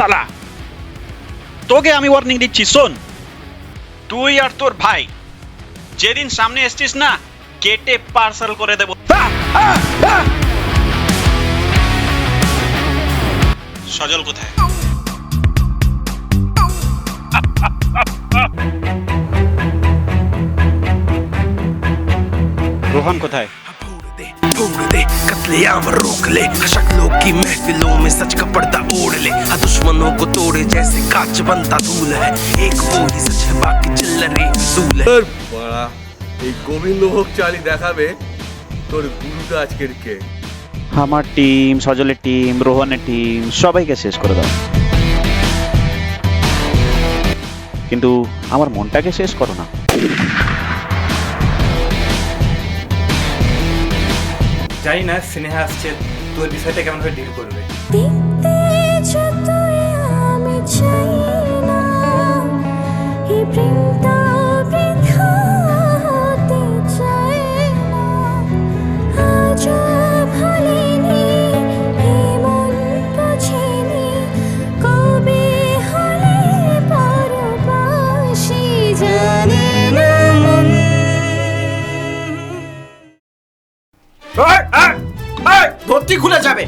সালা, তোকে আমি ওয়ার্নিং দিচ্ছি, শোন, তুই আর তোর ভাই যেদিন সামনে এসছিস না, কেটে পার্সেল করে দেবো। সজল কোথায়? রোহন কোথায়? छोड़ दे कत्लेआम रोक ले, शक्लों की महफिलों में सच का पर्दा ओढ़ ले, दुश्मनों को तोड़े जैसे कांच बनता धूल है, एक वो ही सच है बाकी चिल्लरे फजूल है। বড়া এই গোবিন্দভোগ চালি দেখাবে তোর গুরুটা আজকের কে? আমার টিম, সজলের টিম, রোহনের টিম, সবাইকে শেষ করে দাও, কিন্তু আমার মনটাকে শেষ করো না। জানি না স্নেহা আসছে, তোর বিষয়টা কেমন ভাবে ডিল করবে। দেখতে যতই আমি চাই না, এই প্রেমটা বৃথা হতে চায় না। আজও ভুলিনি, এই মন বোঝেনি, কবে হলে পরবাসী জানে না মন। ধরতি খুলে যাবে।